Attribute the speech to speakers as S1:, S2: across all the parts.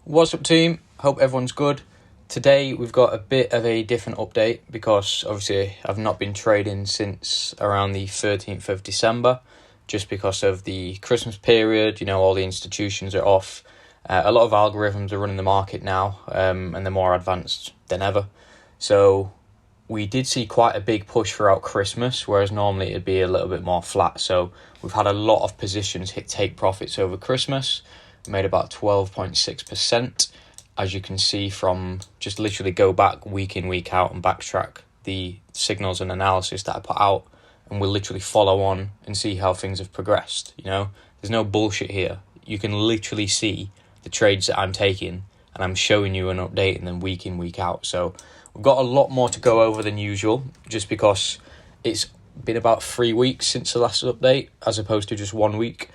S1: What's up, team? Hope everyone's good. Today we've got a bit of a different update because obviously I've not been trading since around the 13th of December just because of the Christmas period. You know, all the institutions are off. A lot of algorithms are running the market now, and they're more advanced than ever. So we did see quite a big push throughout Christmas, whereas normally it'd be a little bit more flat. So we've had a lot of positions hit take profits over Christmas. Made about 12.6%, as you can see from just literally go back week in, week out and backtrack the signals and analysis that I put out, and we'll literally follow on and see how things have progressed. You know, there's no bullshit here. You can literally see the trades that I'm taking, and I'm showing you an update and then week in, week out. So we've got a lot more to go over than usual, just because it's been about 3 weeks since the last update, as opposed to just 1 week.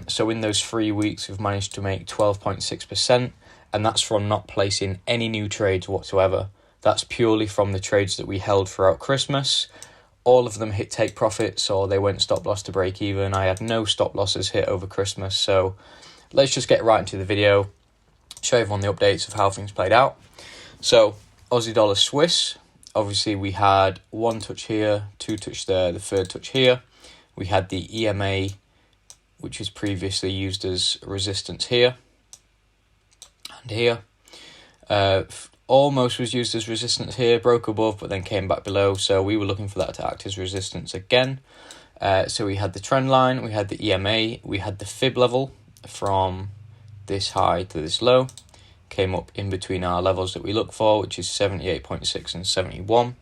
S1: So in those 3 weeks, we've managed to make 12.6%, and that's from not placing any new trades whatsoever. That's purely from the trades that we held throughout Christmas. All of them hit take profits, or they went stop loss to break even. I had no stop losses hit over Christmas. So let's just get right into the video, show everyone the updates of how things played out. So Aussie dollar Swiss, obviously we had one touch here, two touch there, the third touch here. We had the EMA, which was previously used as resistance here and here. Almost was used as resistance here, broke above, but then came back below. So we were looking for that to act as resistance again. So we had the trend line, we had the EMA, we had the fib level from this high to this low. Came up in between our levels that we look for, which is 78.6 and 71.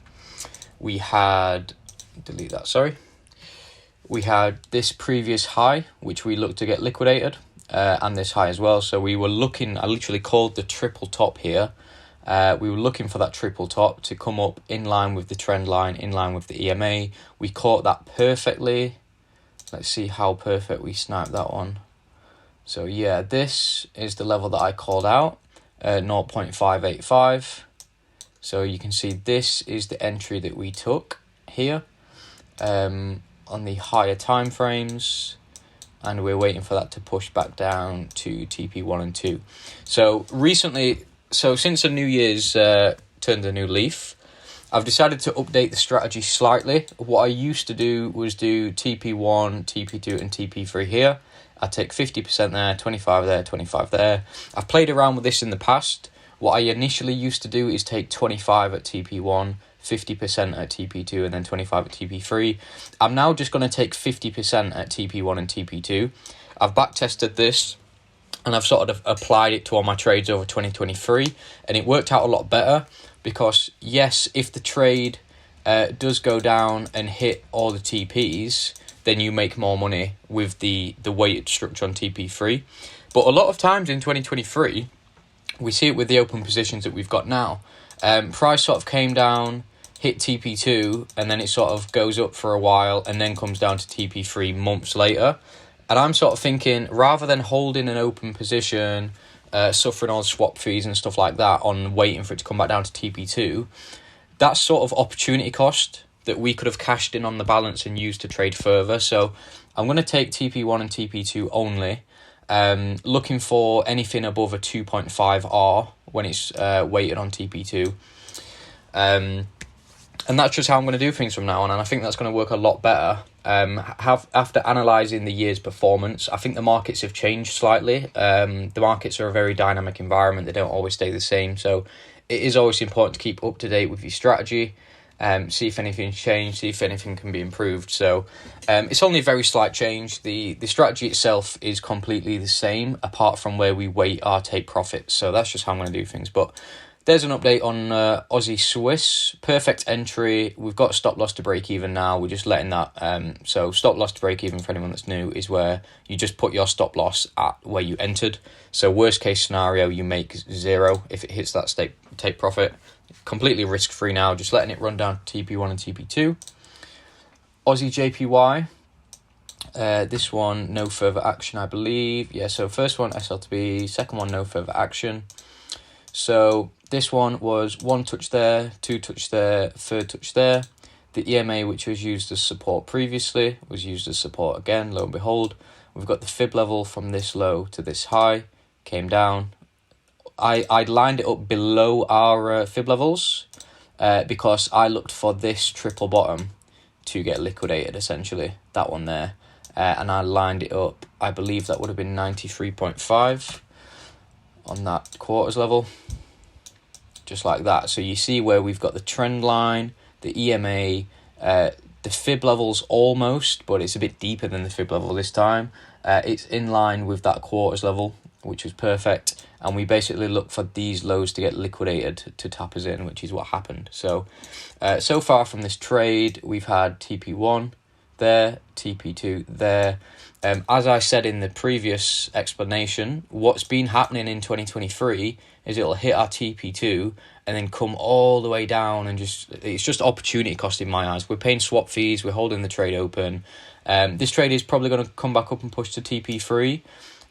S1: We had, delete that, sorry. We had this previous high, which we looked to get liquidated, and this high as well. So we were looking, I literally called the triple top here. We were looking for that triple top to come up in line with the trend line, in line with the EMA. We caught that perfectly. Let's see how perfect we sniped that one. So yeah, this is the level that I called out, 0.585. So you can see this is the entry that we took here. On the higher time frames, and we're waiting for that to push back down to TP1 and 2. So recently, since the New Year's turned a new leaf, I've decided to update the strategy slightly. What I used to do was do TP1, TP2 and TP3 here. I'd take 50% there, 25 there, 25 there. I've played around with this in the past. What I initially used to do is take 25 at TP1, 50% at TP2 and then 25 at TP3. I'm now just going to take 50% at TP1 and TP2. I've backtested this and I've sort of applied it to all my trades over 2023, and it worked out a lot better because yes, if the trade does go down and hit all the TPs, then you make more money with the weighted structure on TP3. But a lot of times in 2023, we see it with the open positions that we've got now. Price sort of came down, hit TP2, and then it sort of goes up for a while and then comes down to TP3 months later. And I'm sort of thinking, rather than holding an open position, suffering all the swap fees and stuff like that on waiting for it to come back down to TP2, that's sort of opportunity cost that we could have cashed in on the balance and used to trade further. So I'm going to take TP1 and TP2 only, looking for anything above a 2.5 R when it's weighted on TP2. And that's just how I'm going to do things from now on, and I think that's going to work a lot better. After analysing the year's performance, I think the markets have changed slightly. The markets are a very dynamic environment. They don't always stay the same. So it is always important to keep up to date with your strategy, see if anything's changed, see if anything can be improved. So it's only a very slight change. The strategy itself is completely the same, apart from where we weight our take profits. So that's just how I'm going to do things. But there's an update on Aussie Swiss. Perfect entry. We've got stop loss to break even now. We're just letting that. So stop loss to break even, for anyone that's new, is where you just put your stop loss at where you entered. So worst case scenario, you make 0 if it hits that take profit. Completely risk free now, just letting it run down to TP1 and TP2. Aussie JPY. This one, no further action, I believe. Yeah, so first one, SL2B. Second one, no further action. So this one was one touch there, two touch there, third touch there. The EMA, which was used as support previously, was used as support again, lo and behold. We've got the fib level from this low to this high, came down, I lined it up below our fib levels because I looked for this triple bottom to get liquidated, essentially, that one there. And I lined it up, I believe that would have been 93.5 on that quarters level, just like that. So you see where we've got the trend line, the EMA, the fib levels almost, but it's a bit deeper than the fib level this time. It's in line with that quarters level, which was perfect. And we basically look for these lows to get liquidated to tap us in, which is what happened. So, so far from this trade, we've had TP1 there, TP2 there. As I said in the previous explanation, what's been happening in 2023 is it'll hit our TP2 and then come all the way down, and it's just opportunity cost in my eyes. We're paying swap fees, we're holding the trade open. This trade is probably going to come back up and push to TP3,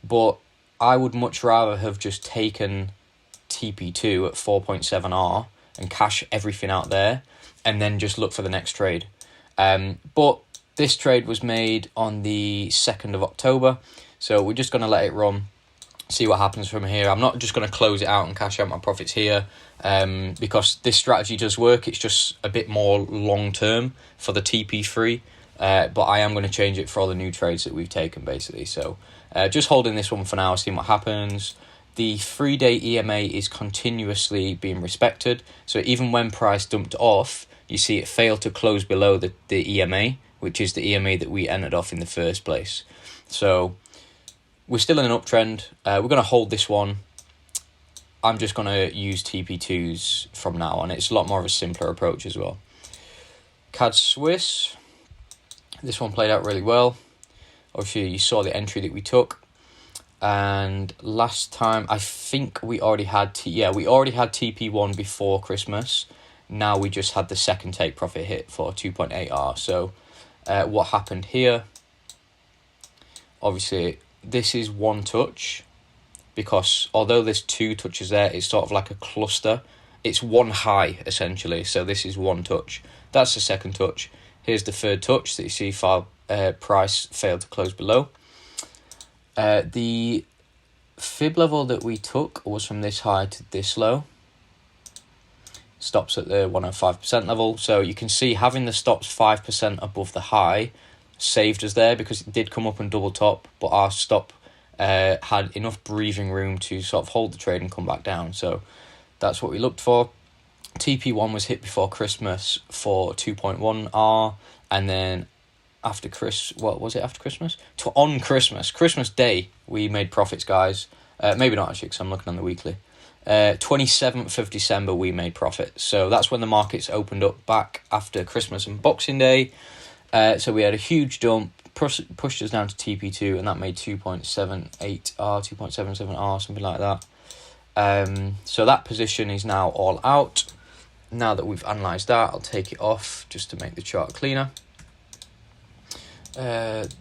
S1: but I would much rather have just taken TP2 at 4.7R and cash everything out there and then just look for the next trade. But this trade was made on the 2nd of October, so we're just going to let it run, see what happens from here. I'm not just going to close it out and cash out my profits here because this strategy does work. It's just a bit more long-term for the TP3, but I am going to change it for all the new trades that we've taken, basically. So just holding this one for now, seeing what happens. The 3-day EMA is continuously being respected, so even when price dumped off, you see it failed to close below the EMA, which is the EMA that we entered off in the first place. So we're still in an uptrend. We're going to hold this one. I'm just going to use TP2s from now on. It's a lot more of a simpler approach as well. CAD Swiss. This one played out really well. Obviously, you saw the entry that we took. And last time, I think we already had TP1 before Christmas. Now we just had the second take profit hit for 2.8R. So what happened here? Obviously, this is one touch, because although there's two touches there, it's sort of like a cluster. It's one high, essentially. So this is one touch. That's the second touch. Here's the third touch that you see price failed to close below. The fib level that we took was from this high to this low. Stops at the 105% level. So you can see having the stops 5% above the high saved us there, because it did come up and double top, but our stop had enough breathing room to sort of hold the trade and come back down. So that's what we looked for. TP1 was hit before Christmas for 2.1R, and then after Christmas? On Christmas Day, we made profits, guys. Maybe not actually, because I'm looking on the weekly. 27th of December, we made profits. So that's when the markets opened up back after Christmas and Boxing Day. So we had a huge dump, pushed us down to TP2, and that made 2.78R, 2.77R, something like that. So that position is now all out. Now that we've analysed that, I'll take it off just to make the chart cleaner.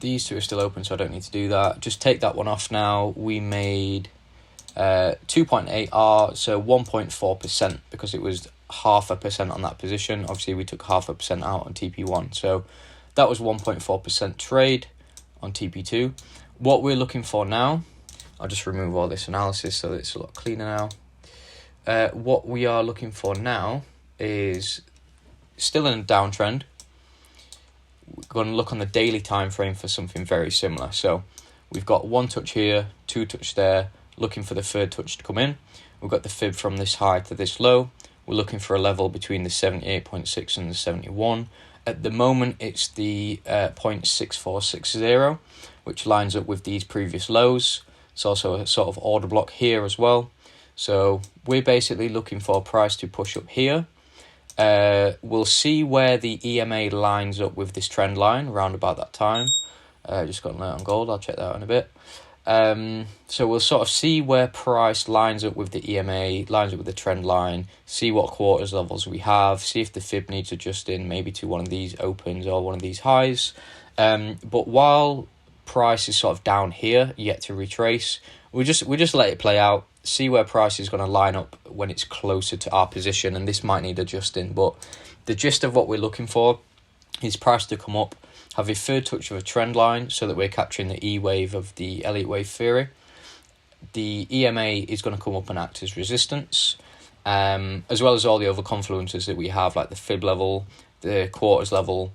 S1: These two are still open, so I don't need to do that. Just take that one off now. We made 2.8R, so 1.4%, because it was 0.5% on that position. Obviously, we took 0.5% out on TP1, so that was 1.4% trade on TP2. What we're looking for now, I'll just remove all this analysis so that it's a lot cleaner now. What we are looking for now is still in a downtrend. We're going to look on the daily time frame for something very similar. So we've got one touch here, two touch there, looking for the third touch to come in. We've got the fib from this high to this low. We're looking for a level between the 78.6 and the 71. At the moment, it's the 0.6460, which lines up with these previous lows. It's also a sort of order block here as well. So we're basically looking for a price to push up here. We'll see where the EMA lines up with this trend line around about that time. Just got an alert on gold. I'll check that out in a bit. So we'll sort of see where price lines up with the EMA, lines up with the trend line, see what quarters levels we have, see if the fib needs adjusting maybe to one of these opens or one of these highs. But while price is sort of down here, yet to retrace, we just let it play out, see where price is going to line up when it's closer to our position, and this might need adjusting. But the gist of what we're looking for is price to come up, have a third touch of a trend line so that we're capturing the E wave of the Elliott wave theory. the EMA is going to come up and act as resistance, as well as all the other confluences that we have, like the fib level, the quarters level.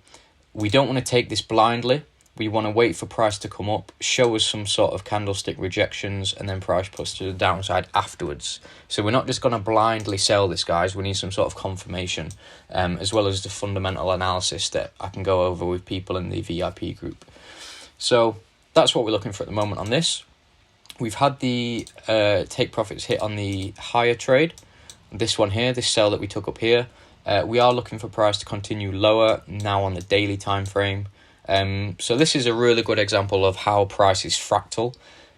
S1: We don't want to take this blindly. We want to wait for price to come up, show us some sort of candlestick rejections, and then price push to the downside afterwards. So we're not just going to blindly sell this, guys. We need some sort of confirmation, as well as the fundamental analysis that I can go over with people in the VIP group. So that's what we're looking for at the moment on this. We've had the take profits hit on the higher trade. This one here, this sell that we took up here. We are looking for price to continue lower now on the daily time frame. So this is a really good example of how price is fractal.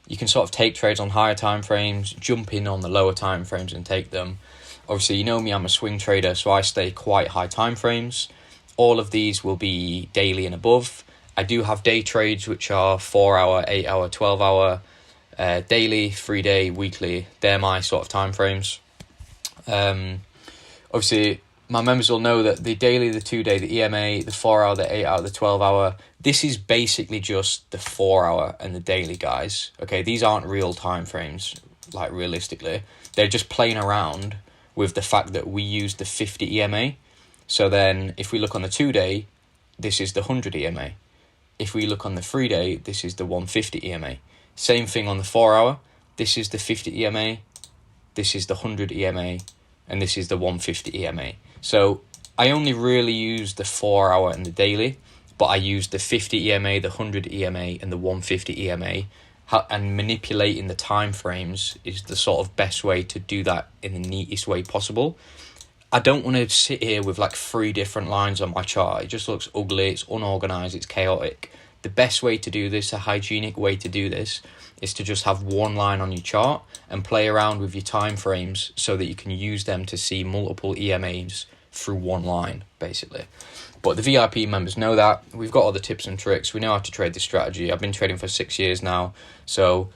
S1: You can sort of take trades on higher time frames, jump in on the lower time frames and take them. Obviously, you know me, I'm a swing trader, so I stay quite high time frames. All of these will be daily and above. I do have day trades, which are 4 hour, 8 hour, 12 hour, daily, 3-day, weekly. They're my sort of time frames. Obviously, my members will know that the daily, the 2-day, the EMA, the 4 hour, the 8 hour, the 12 hour, this is basically just the 4 hour and the daily, guys. Okay, these aren't real time frames, like realistically. They're just playing around with the fact that we use the 50 EMA. So then if we look on the 2-day, this is the 100 EMA. If we look on the 3-day, this is the 150 EMA. Same thing on the 4 hour. This is the 50 EMA. This is the 100 EMA. And this is the 150 EMA. So I only really use the 4 hour and the daily, but I use the 50 EMA, the 100 EMA, and the 150 EMA. And manipulating the time frames is the sort of best way to do that in the neatest way possible. I don't want to sit here with like 3 different lines on my chart. It just looks ugly, it's unorganized, it's chaotic. The best way to do this, a hygienic way to do this, is to just have one line on your chart and play around with your time frames so that you can use them to see multiple EMAs through one line, basically. But the VIP members know that. We've got all the tips and tricks. We know how to trade this strategy. I've been trading for 6 years now. So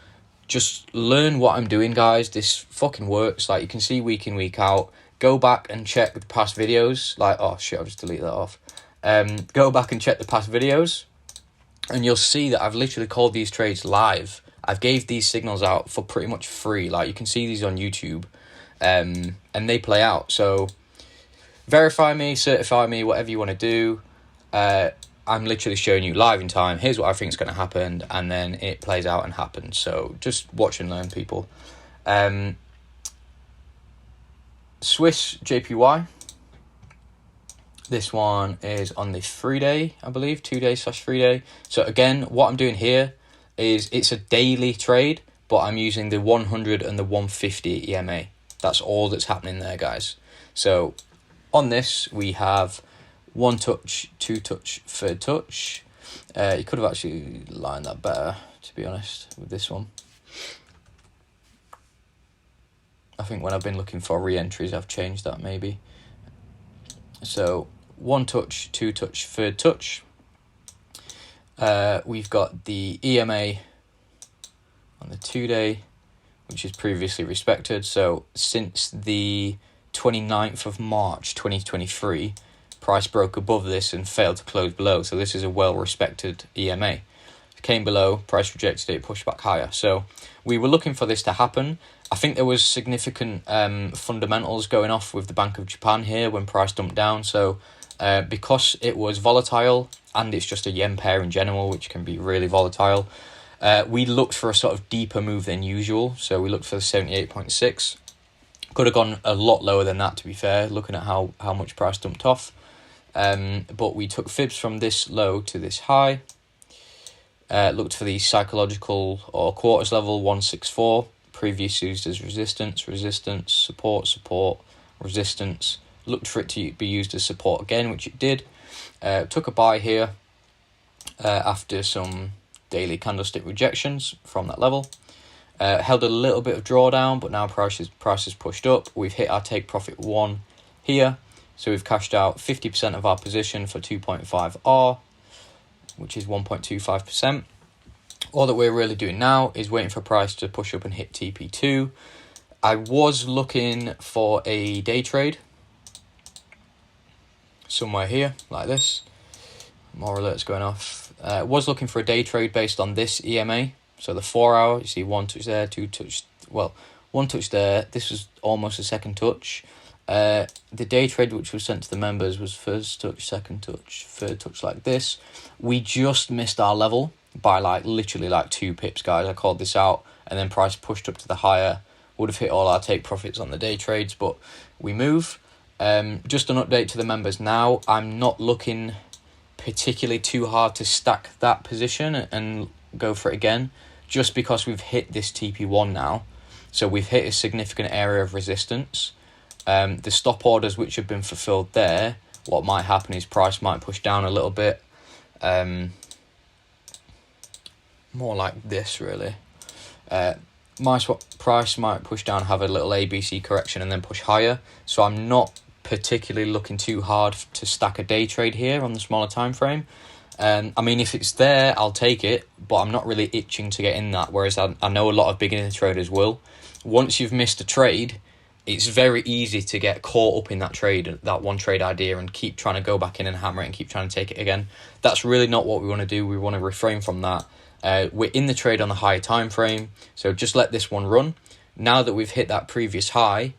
S1: just learn what I'm doing, guys. This fucking works. Like, you can see week in, week out. Go back and check the past videos. Like, oh shit, I'll just delete that off. Go back and check the past videos, and you'll see that I've literally called these trades live. I've gave these signals out for pretty much free. Like, you can see these on YouTube, and they play out. So verify me, certify me, whatever you want to do. I'm literally showing you live in time. Here's what I think is going to happen, and then it plays out and happens. So just watch and learn, people. Swiss JPY. This one is on the 3-day, I believe, 2-day/3-day. So again, what I'm doing here is it's a daily trade, but I'm using the 100 and the 150 EMA. That's all that's happening there, guys. So on this, we have 1 touch, 2 touch, 3rd touch. You could have actually lined that better, to be honest, with this one. I think when I've been looking for re-entries, I've changed that maybe. So 1 touch, 2 touch, 3rd touch. We've got the EMA on the 2-day, which is previously respected. So since the 29th of March 2023, price broke above this and failed to close below. So this is a well-respected EMA. It came below, price rejected it, pushed back higher. So we were looking for this to happen. I think there was significant fundamentals going off with the Bank of Japan here when price dumped down. So because it was volatile, and it's just a yen pair in general, which can be really volatile, we looked for a sort of deeper move than usual. So we looked for the 78.6. Could have gone a lot lower than that, to be fair, looking at how much price dumped off. But we took fibs from this low to this high. Looked for the psychological or quarters level 164. Previous used as resistance, support, resistance. Looked for it to be used as support again, which it did. Took a buy here after some daily candlestick rejections from that level. Held a little bit of drawdown, but now price is pushed up. We've hit our take profit 1 here. So we've cashed out 50% of our position for 2.5R, which is 1.25%. All that we're really doing now is waiting for price to push up and hit TP2. I was looking for a day trade somewhere here, like this. More alerts going off. Was looking for a day trade based on this EMA. So the 4 hour, you see one touch there, one touch there. This was almost a second touch. The day trade which was sent to the members was first touch, second touch, third touch like this. We just missed our level by literally 2 pips, guys. I called this out, and then price pushed up to the higher. Would have hit all our take profits on the day trades, but we move. Just an update to the members now. I'm not looking particularly too hard to stack that position and go for it again, just because we've hit this TP1 now. So we've hit a significant area of resistance. The stop orders which have been fulfilled there, what might happen is price might push down a little bit. More like this, really. Price might push down, have a little ABC correction, and then push higher. So I'm not particularly looking too hard to stack a day trade here on the smaller time frame. I mean, if it's there, I'll take it, but I'm not really itching to get in that, whereas I know a lot of beginner traders will. Once you've missed a trade, it's very easy to get caught up in that trade, that one trade idea, and keep trying to go back in and hammer it and keep trying to take it again. That's really not what we want to do. We want to refrain from that. We're in the trade on the higher time frame, so just let this one run. Now that we've hit that previous high,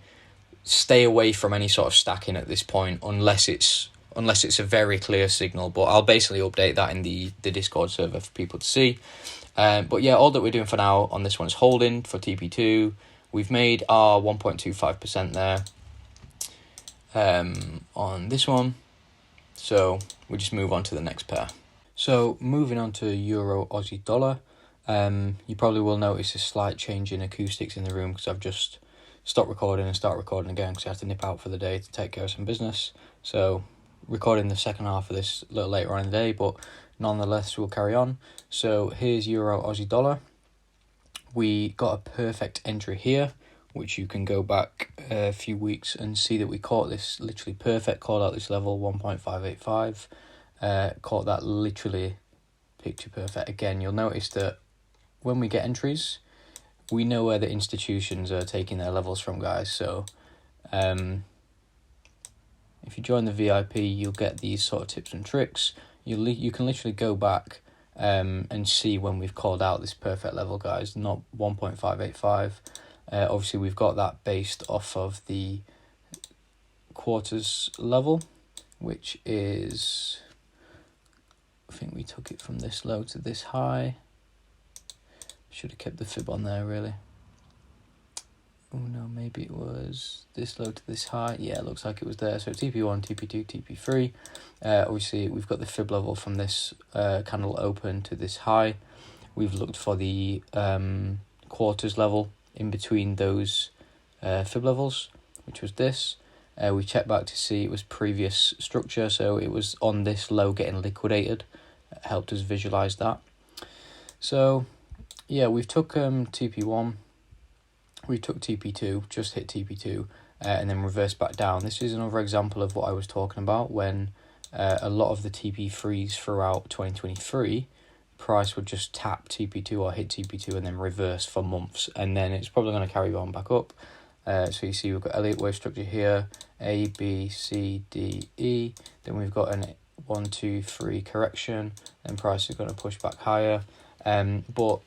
S1: stay away from any sort of stacking at this point, unless it's a very clear signal. But I'll basically update that in the Discord server for people to see. But yeah, all that we're doing for now on this one is holding for TP2. We've made our 1.25% there on this one. So we just move on to the next pair. So moving on to Euro Aussie dollar. You probably will notice a slight change in acoustics in the room because I've just stopped recording and start recording again because I have to nip out for the day to take care of some business. So recording the second half of this a little later on in the day, but nonetheless we'll carry on. So here's Euro Aussie dollar. We got a perfect entry here, which you can go back a few weeks and see that we caught this literally perfect, called out this level 1.585, caught that literally picture perfect. Again, you'll notice that when we get entries, we know where the institutions are taking their levels from, guys. So if you join the VIP, you'll get these sort of tips and tricks. You can literally go back and see when we've called out this perfect level, guys, not 1.585. Obviously, we've got that based off of the quarters level, which is, I think we took it from this low to this high. Should have kept the fib on there, really. Oh no, maybe it was this low to this high. Yeah, it looks like it was there. So TP1, TP2, TP3. Obviously, we've got the fib level from this candle open to this high. We've looked for the quarters level in between those fib levels, which was this. We checked back to see it was previous structure, so it was on this low getting liquidated. It helped us visualize that. So yeah, we've took TP1. We took TP2, just hit TP2, and then reversed back down. This is another example of what I was talking about when a lot of the TP3s throughout 2023, price would just tap TP2 or hit TP2 and then reverse for months, and then it's probably going to carry on back up. So you see we've got Elliott wave structure here, A, B, C, D, E. Then we've got an 1, 2, 3 correction, and price is going to push back higher. But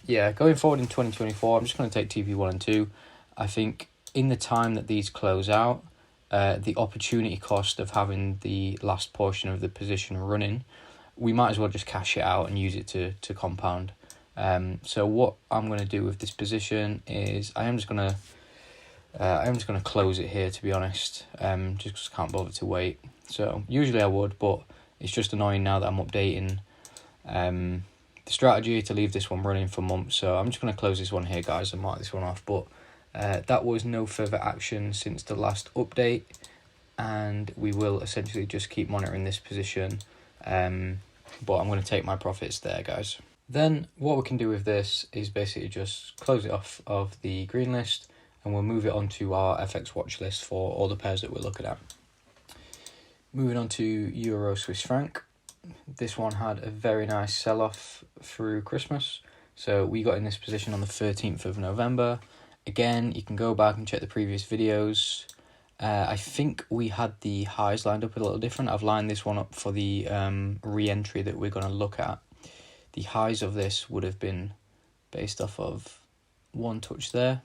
S1: yeah, going forward in 2024, I'm just going to take TP1 and 2. I think in the time that these close out, the opportunity cost of having the last portion of the position running, we might as well just cash it out and use it to compound. So what I'm going to do with this position is I'm just going to close it here, to be honest. Just 'cause I can't bother to wait. So usually I would, but it's just annoying now that I'm updating the strategy to leave this one running for months. So I'm just going to close this one here, guys, and mark this one off. But that was no further action since the last update, and we will essentially just keep monitoring this position. But I'm going to take my profits there, guys. Then what we can do with this is basically just close it off of the green list, and we'll move it onto our FX watch list for all the pairs that we're looking at. Moving on to Euro Swiss franc. This one had a very nice sell-off through Christmas. So we got in this position on the 13th of November. Again, you can go back and check the previous videos. I think we had the highs lined up a little different. I've lined this one up for the re-entry that we're going to look at. The highs of this would have been based off of 1 touch there,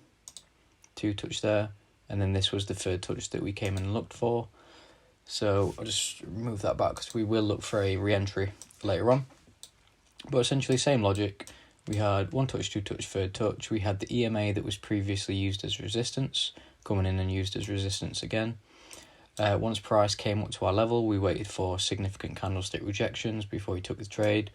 S1: 2 touch there, and then this was the 3rd touch that we came and looked for. So I'll just move that back because we will look for a re-entry later on. But essentially same logic. We had 1 touch, 2 touch, 3rd touch. We had the EMA that was previously used as resistance coming in and used as resistance again. Once price came up to our level, we waited for significant candlestick rejections before we took the trade.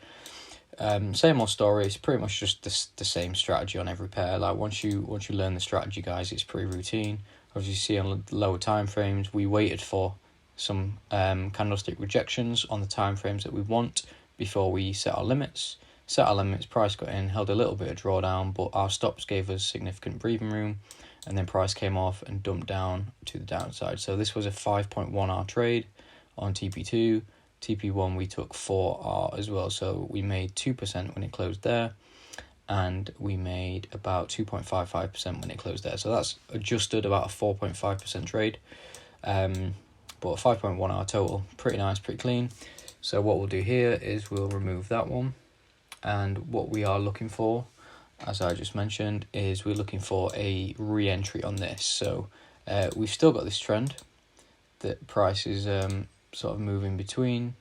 S1: Same old story. It's pretty much just the same strategy on every pair. Like once you learn the strategy, guys, it's pretty routine. As you see on lower time frames, we waited for some candlestick rejections on the time frames that we want before we set our limits. Set our limits, price got in, held a little bit of drawdown, but our stops gave us significant breathing room, and then price came off and dumped down to the downside. So this was a 5.1R trade on TP2. TP1 we took 4R as well, so we made 2% when it closed there, and we made about 2.55% when it closed there. So that's adjusted about a 4.5% trade, but 5.1R total, pretty nice, pretty clean. So what we'll do here is we'll remove that one, and what we are looking for, as I just mentioned, is we're looking for a re-entry on this. So we've still got this trend that price is sort of moving between.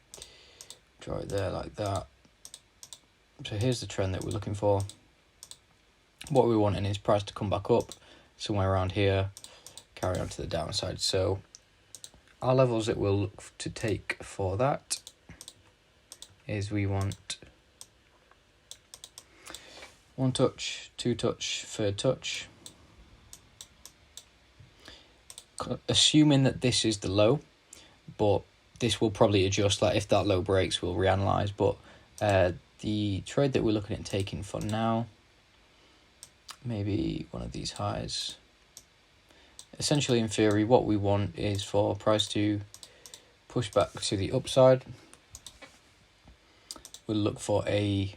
S1: Draw it there like that. So here's the trend that we're looking for. What we're wanting is price to come back up somewhere around here, carry on to the downside. So our levels that we'll look to take for that is we want 1 touch, 2 touch, 3rd touch. Assuming that this is the low, but this will probably adjust. Like if that low breaks, we'll reanalyze. But the trade that we're looking at taking for now, maybe one of these highs. Essentially, in theory, what we want is for price to push back to the upside. We'll look for a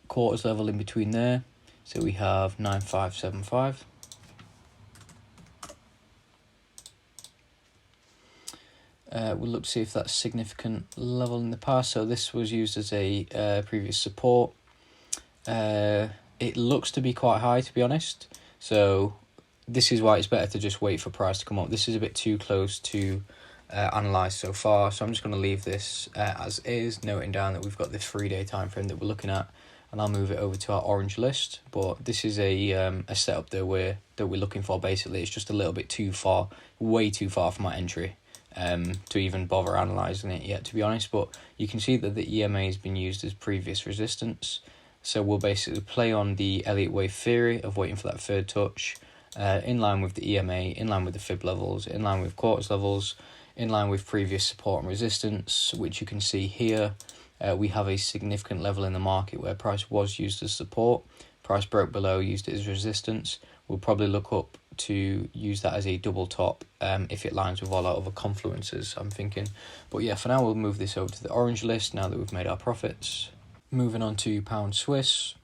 S1: quarters level in between there. So we have 9575. We'll look to see if that's significant level in the past. So this was used as a previous support. It looks to be quite high, to be honest. So this is why it's better to just wait for price to come up. This is a bit too close to analyze so far. So I'm just going to leave this as is, noting down that we've got this 3-day time frame that we're looking at, and I'll move it over to our orange list. But this is a setup that we're looking for. Basically, it's just a little bit too far, way too far from our entry to even bother analysing it yet, to be honest. But you can see that the EMA has been used as previous resistance. So we'll basically play on the Elliott wave theory of waiting for that 3rd touch, in line with the EMA, in line with the fib levels, in line with quarters levels, in line with previous support and resistance, which you can see here. We have a significant level in the market where price was used as support. Price broke below, used it as resistance. We'll probably look up to use that as a double top if it lines with all our other confluences, I'm thinking. But yeah, for now we'll move this over to the orange list now that we've made our profits. Moving on to pound Swiss,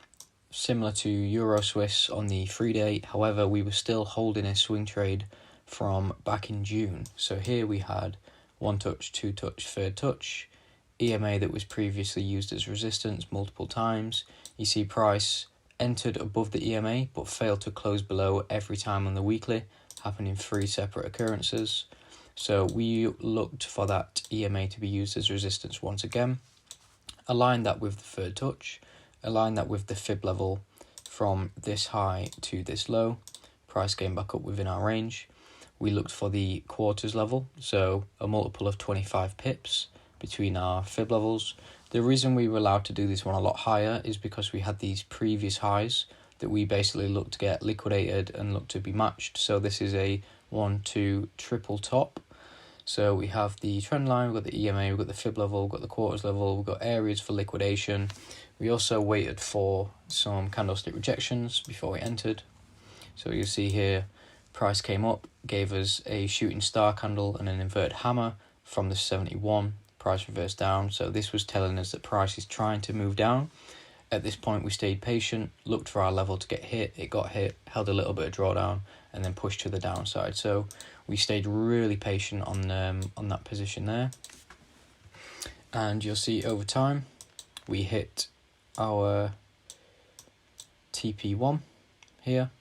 S1: similar to Euro Swiss on the 3-day. However, we were still holding a swing trade from back in June. So here we had 1 touch, 2 touch, 3rd touch, EMA that was previously used as resistance multiple times. You see price entered above the EMA but failed to close below every time on the weekly, happening 3 separate occurrences. So we looked for that EMA to be used as resistance once again. Align that with the 3rd touch, align that with the fib level from this high to this low. Price came back up within our range. We looked for the quarters level, so a multiple of 25 pips between our fib levels. The reason we were allowed to do this one a lot higher is because we had these previous highs that we basically looked to get liquidated and looked to be matched. So this is a 1-2 triple top. So we have the trend line, we've got the EMA, we've got the fib level, we've got the quarters level, we've got areas for liquidation. We also waited for some candlestick rejections before we entered. So you see here, price came up, gave us a shooting star candle and an inverted hammer from the 71. Price reversed down. So this was telling us that price is trying to move down. At this point, we stayed patient, looked for our level to get hit. It got hit, held a little bit of drawdown, and then pushed to the downside. So we stayed really patient on that position there. And you'll see over time, we hit our TP1 here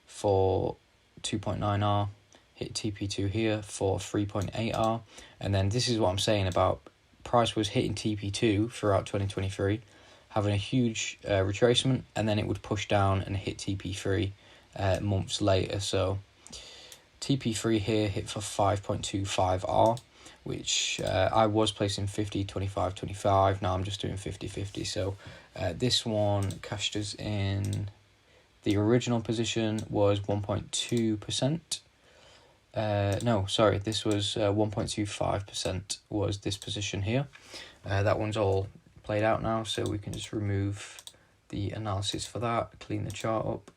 S1: for 2.9R, hit TP2 here for 3.8R, and then this is what I'm saying about price was hitting TP2 throughout 2023, having a huge retracement, and then it would push down and hit TP3 months later. So TP3 here hit for 5.25R, which I was placing 50, 25, 25. Now I'm just doing 50, 50. So this one cashed us in. The original position was 1.2%. No, sorry, this was 1.25% was this position here. That one's all played out now, so we can just remove the analysis for that, clean the chart up,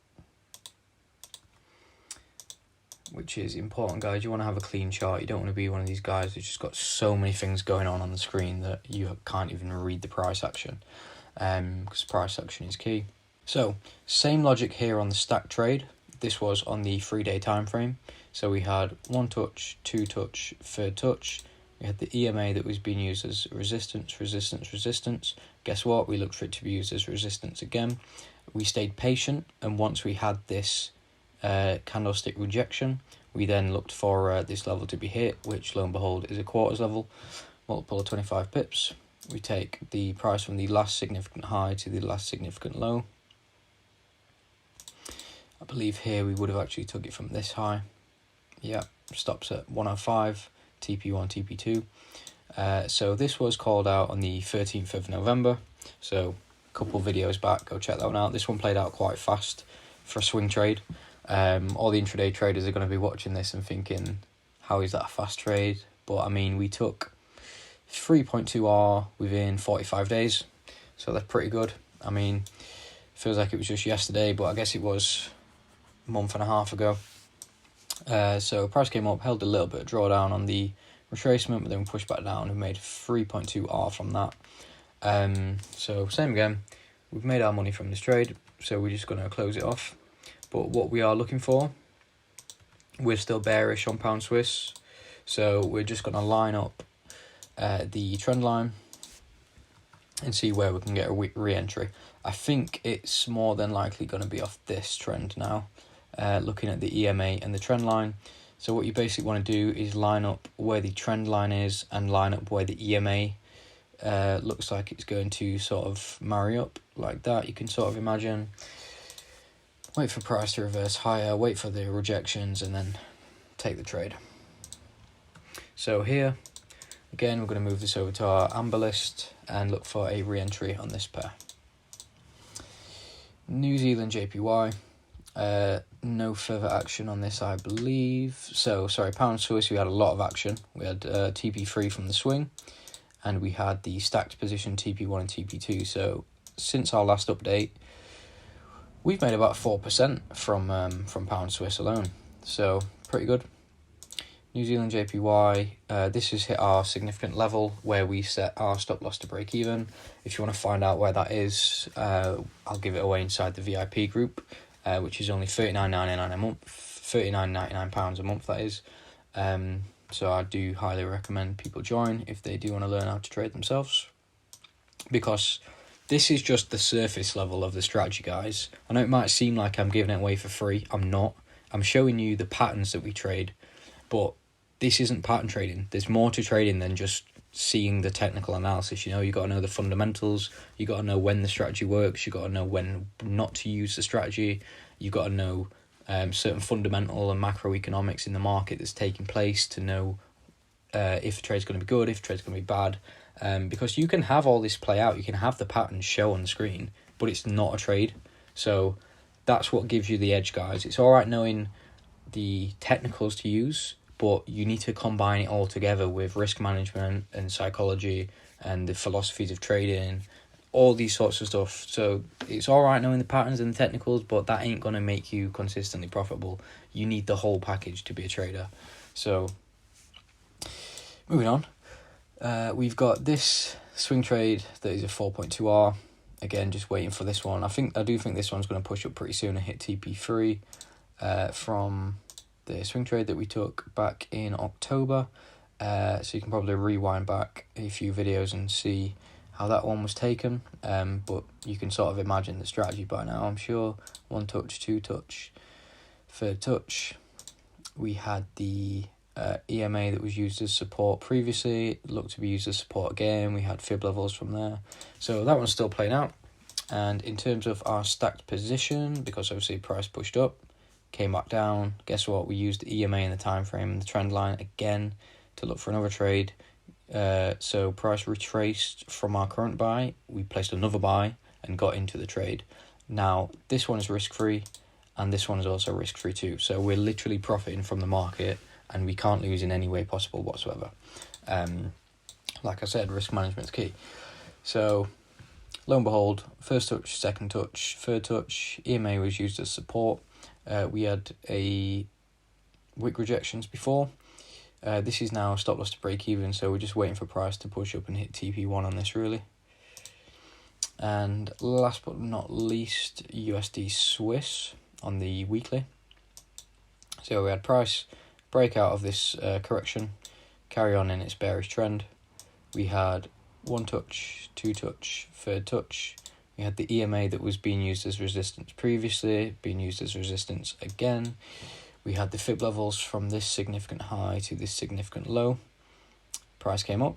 S1: which is important, guys. You want to have a clean chart. You don't want to be one of these guys who's just got so many things going on the screen that you can't even read the price action, because price action is key. So same logic here on the stack trade. This was on the 3-day time frame. So we had 1 touch, 2 touch, 3rd touch. We had the EMA that was being used as resistance, resistance, resistance. Guess what? We looked for it to be used as resistance again. We stayed patient, and once we had this candlestick rejection, we then looked for this level to be hit, which lo and behold is a quarters level, multiple of 25 pips. We take the price from the last significant high to the last significant low. I believe here we would have actually took it from this high. Yeah, stops at 105, TP1, TP2. So this was called out on the 13th of November. So a couple of videos back, go check that one out. This one played out quite fast for a swing trade. All the intraday traders are going to be watching this and thinking, how is that a fast trade? But I mean, we took 3.2R within 45 days. So that's pretty good. I mean, feels like it was just yesterday, but I guess it was a month and a half ago. So price came up, held a little bit of drawdown on the retracement, but then we pushed back down and made 3.2R from that. So same again, we've made our money from this trade, so we're just going to close it off. But what we are looking for, we're still bearish on pound Swiss, so we're just going to line up the trend line and see where we can get a re-entry. I think it's more than likely going to be off this trend now, looking at the EMA and the trend line. So what you basically want to do is line up where the trend line is and line up where the EMA looks like it's going to sort of marry up like that. You can sort of imagine, wait for price to reverse higher, wait for the rejections, and then take the trade. So here, again, we're going to move this over to our amber list and look for a re-entry on this pair. New Zealand JPY, no further action on this, I believe. So, sorry, pound Swiss, we had a lot of action. We had TP3 from the swing, and we had the stacked position TP1 and TP2. So, since our last update, we've made about 4% from pound Swiss alone. So, pretty good. New Zealand JPY, this has hit our significant level where we set our stop loss to break even. If you want to find out where that is, I'll give it away inside the VIP group, which is only £39.99 a month, £39.99 a month, that is. So I do highly recommend people join if they do want to learn how to trade themselves, because this is just the surface level of the strategy, guys. I know it might seem like I'm giving it away for free. I'm not. I'm showing you the patterns that we trade, but this isn't pattern trading. There's more to trading than just seeing the technical analysis. You know, you got to know the fundamentals. You got to know when the strategy works. You got to know when not to use the strategy. You got to know certain fundamental and macroeconomics in the market that's taking place to know if a trade's going to be good, if a trade's going to be bad. Because you can have all this play out. You can have the patterns show on the screen, but it's not a trade. So that's what gives you the edge, guys. It's all right knowing the technicals to use, but you need to combine it all together with risk management and psychology and the philosophies of trading, all these sorts of stuff. So it's all right knowing the patterns and the technicals, but that ain't going to make you consistently profitable. You need the whole package to be a trader. So moving on, we've got this swing trade that is a 4.2R. Again, just waiting for this one. I do think this one's going to push up pretty soon and hit TP3 from the swing trade that we took back in October. So you can probably rewind back a few videos and see how that one was taken, but you can sort of imagine the strategy by now, I'm sure. 1 touch, 2 touch, 3rd touch. We had the EMA that was used as support previously, it looked to be used as support again. We had fib levels from there, so that one's still playing out. And in terms of our stacked position, because obviously price pushed up, came back down, guess what, we used the EMA in the time frame and the trend line again to look for another trade. So price retraced from our current buy, we placed another buy and got into the trade. Now this one is risk-free and this one is also risk-free too, so we're literally profiting from the market and we can't lose in any way possible whatsoever. Like I said, risk management is key. So lo and behold, 1st touch, 2nd touch, 3rd touch, EMA was used as support. We had a wick rejections before. This is now stop loss to break even, so we're just waiting for price to push up and hit TP1 on this really. And last but not least, USD Swiss on the weekly. So we had price break out of this correction, carry on in its bearish trend. We had 1 touch, 2 touch, 3rd touch. We had the EMA that was being used as resistance previously, being used as resistance again. We had the fib levels from this significant high to this significant low. Price came up,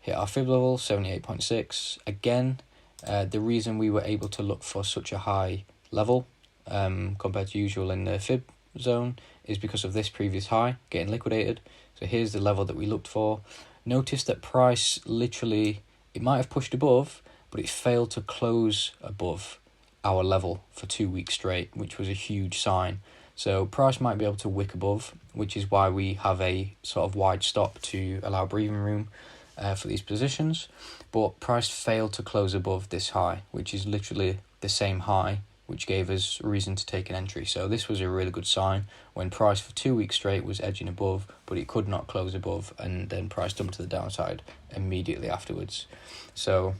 S1: hit our fib level, 78.6. Again, the reason we were able to look for such a high level compared to usual in the fib zone is because of this previous high getting liquidated. So here's the level that we looked for. Notice that price literally, it might have pushed above, but it failed to close above our level for 2 weeks straight, which was a huge sign. So price might be able to wick above, which is why we have a sort of wide stop to allow breathing room for these positions. But price failed to close above this high, which is literally the same high, which gave us reason to take an entry. So this was a really good sign when price for 2 weeks straight was edging above, but it could not close above, and then price dumped to the downside immediately afterwards. So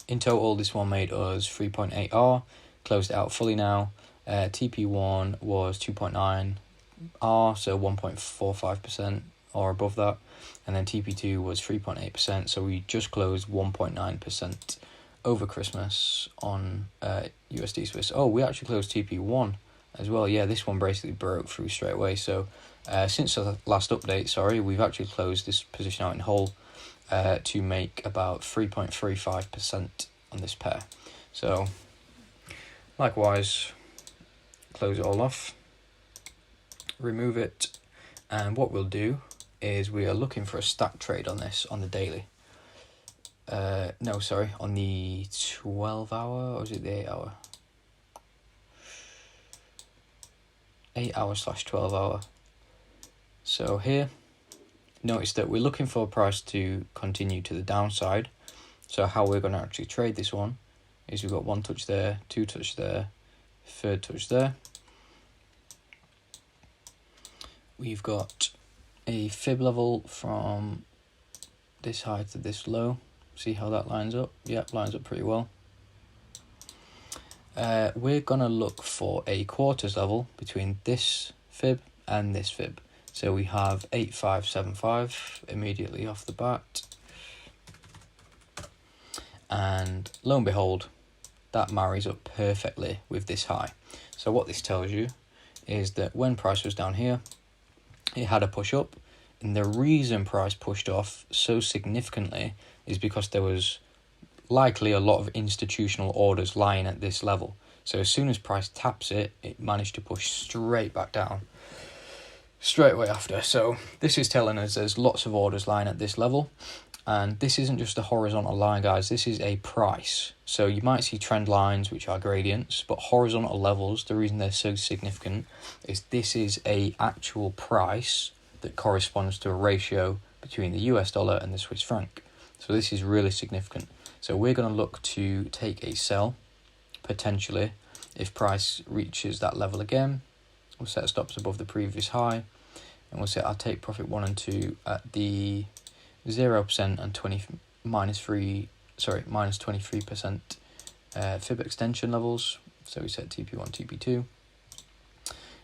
S1: in total, this one made us 3.8R, closed it out fully now. TP1 was 2.9R, so 1.45% or above that. And then TP2 was 3.8%, so we just closed 1.9% over Christmas on USD Swiss. Oh, we actually closed TP1 as well. Yeah, this one basically broke through straight away. So since the last update, we've actually closed this position out in whole to make about 3.35% on this pair. So likewise, close it all off, remove it, and what we'll do is we are looking for a stack trade on this on the daily. On the 12 hour, or is it the 8 hour? 8 hour / 12 hour. So here, notice that we're looking for a price to continue to the downside. So how we're going to actually trade this one is we've got 1 touch there, 2 touch there, 3rd touch there. We've got a fib level from this high to this low. See how that lines up? Yep, lines up pretty well. We're going to look for a quarters level between this fib and this fib. So we have 8575 immediately off the bat. And lo and behold, that marries up perfectly with this high. So what this tells you is that when price was down here, it had a push up, and the reason price pushed off so significantly is because there was likely a lot of institutional orders lying at this level. So as soon as price taps it, it managed to push straight back down straight away after. So this is telling us there's lots of orders lying at this level, and this isn't just a horizontal line, guys, this is a price. So you might see trend lines which are gradients, but horizontal levels, the reason they're so significant is this is a actual price that corresponds to a ratio between the US dollar and the Swiss franc. So this is really significant. So we're going to look to take a sell potentially if price reaches that level again. We'll set stops above the previous high, and we'll set our take profit 1 and 2 at the 0% and -23% fib extension levels. So we set TP1, TP2.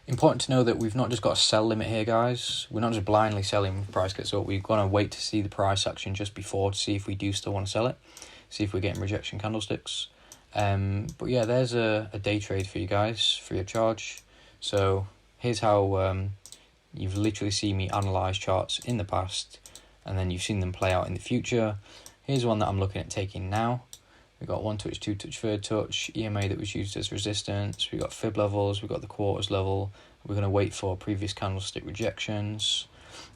S1: Important to know that we've not just got a sell limit here, guys. We're not just blindly selling when the price gets up. We're going to wait to see the price action just before to see if we do still want to sell it, see if we're getting rejection candlesticks. But yeah, there's a day trade for you guys, free of charge. So here's how you've literally seen me analyze charts in the past, and then you've seen them play out in the future. Here's one that I'm looking at taking now. We've got 1 touch, 2 touch, third touch, EMA that was used as resistance. We've got fib levels, we've got the quarters level. We're going to wait for previous candlestick rejections.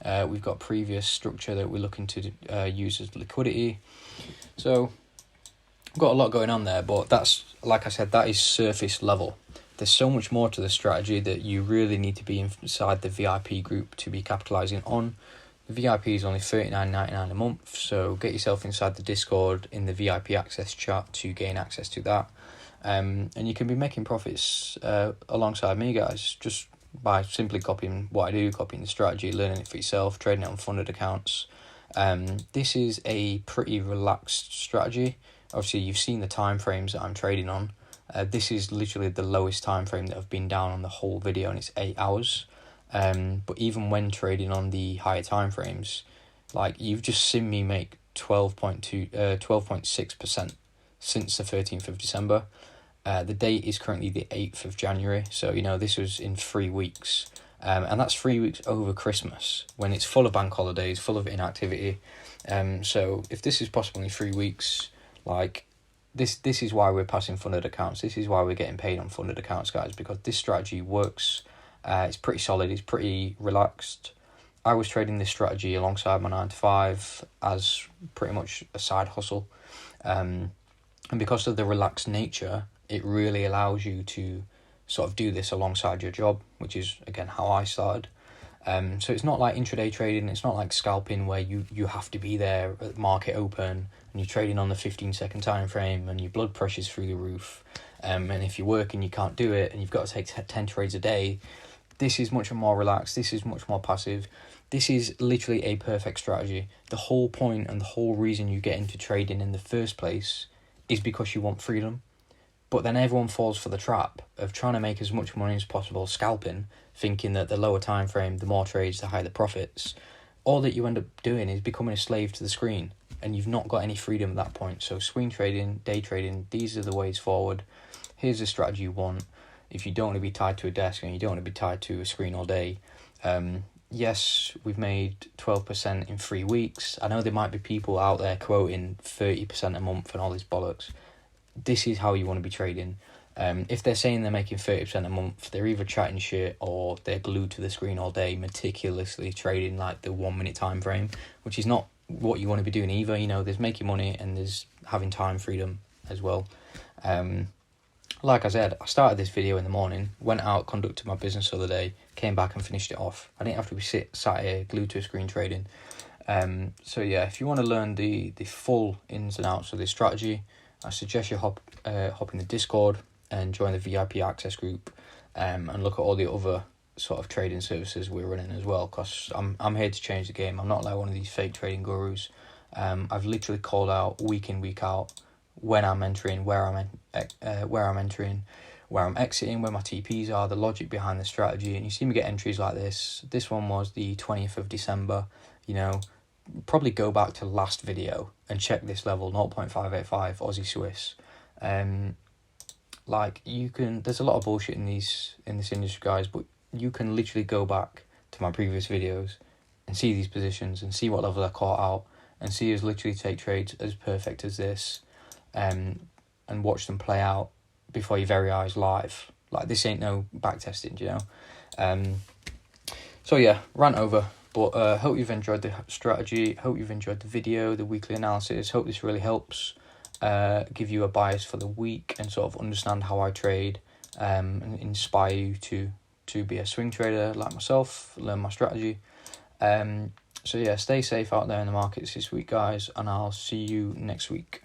S1: We've got previous structure that we're looking to use as liquidity. So we've got a lot going on there, but that's, like I said, that is surface level. There's so much more to the strategy that you really need to be inside the VIP group to be capitalizing on. The VIP is only $39.99 a month, so get yourself inside the Discord in the VIP access chat to gain access to that. And you can be making profits alongside me, guys, just by simply copying what I do, copying the strategy, learning it for yourself, trading it on funded accounts. This is a pretty relaxed strategy. Obviously, you've seen the time frames that I'm trading on. This is literally the lowest time frame that I've been down on the whole video, and it's 8 hours. But even when trading on the higher time frames, like, you've just seen me make 12.6% since the 13th of December. The date is currently the 8th of January, so you know this was in 3 weeks, and that's 3 weeks over Christmas when it's full of bank holidays, full of inactivity. So if this is possible in 3 weeks, like, this is why we're passing funded accounts. This is why we're getting paid on funded accounts, guys, because this strategy works. It's pretty solid, it's pretty relaxed. I was trading this strategy alongside my 9 to 5 as pretty much a side hustle. And because of the relaxed nature, it really allows you to sort of do this alongside your job, which is, again, how I started. So it's not like intraday trading, it's not like scalping where you have to be there at market open and you're trading on the 15-second time frame and your blood pressure's through the roof. And if you're working, you can't do it and you've got to take 10 trades a day. This is much more relaxed. This is much more passive. This is literally a perfect strategy. The whole point and the whole reason you get into trading in the first place is because you want freedom. But then everyone falls for the trap of trying to make as much money as possible scalping, thinking that the lower time frame, the more trades, the higher the profits. All that you end up doing is becoming a slave to the screen, and you've not got any freedom at that point. So swing trading, day trading, these are the ways forward. Here's the strategy you want. If you don't want to be tied to a desk and you don't want to be tied to a screen all day, yes, we've made 12% in 3 weeks. I know there might be people out there quoting 30% a month and all this bollocks. This is how you want to be trading. If they're saying they're making 30% a month, they're either chatting shit or they're glued to the screen all day, meticulously trading like the 1 minute time frame, which is not what you want to be doing either. You know, there's making money and there's having time freedom as well. Like I said, I started this video in the morning, went out, conducted my business the other day, came back and finished it off. I didn't have to be sat here glued to a screen trading. So yeah, if you want to learn the full ins and outs of this strategy, I suggest you hop in the Discord and join the VIP access group, and look at all the other sort of trading services we're running as well, because I'm here to change the game. I'm not like one of these fake trading gurus. I've literally called out week in, week out when I'm entering, where I'm entering, where I'm exiting, where my TPs are, the logic behind the strategy, and you see me get entries like this. This one was the 20th of December. You know, probably go back to last video and check this level, 0.585 Aussie Swiss. Like, you can, there's a lot of bullshit in this industry, guys, but you can literally go back to my previous videos and see these positions and see what level I caught out and see us literally take trades as perfect as this, and watch them play out before your very eyes live. Like, this ain't no back testing, you know. So yeah, rant over. But hope you've enjoyed the strategy. Hope you've enjoyed the video, the weekly analysis. Hope this really helps give you a bias for the week and sort of understand how I trade, and inspire you to be a swing trader like myself, learn my strategy. So yeah, stay safe out there in the markets this week, guys, and I'll see you next week.